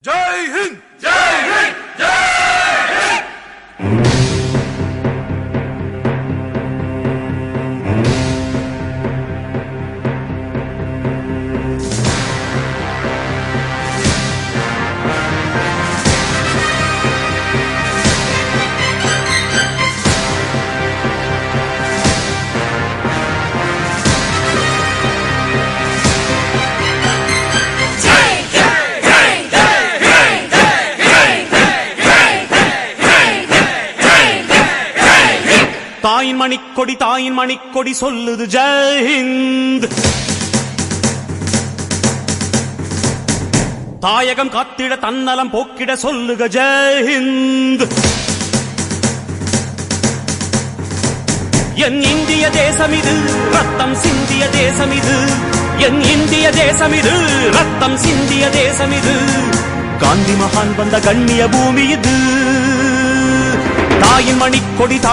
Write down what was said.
ஜெய் ஹிந்த், ஜெய் ஹிந்த், ஜெய் ஹிந்த். தாயின் மணிக்கொடி சொல்லுது ஜெய் ஹிந்த். தாயகம் காத்திட தன்னலம் போக்கிட சொல்லுக ஜெய் ஹிந்த். என் இந்திய தேசம் இது, ரத்தம் சிந்திய தேசம் இது. என் இந்திய தேசம் இது, ரத்தம் சிந்திய தேசம் இது. காந்தி மகான் வந்த கண்ணிய பூமி இது. தாயின் மணிக்கொடி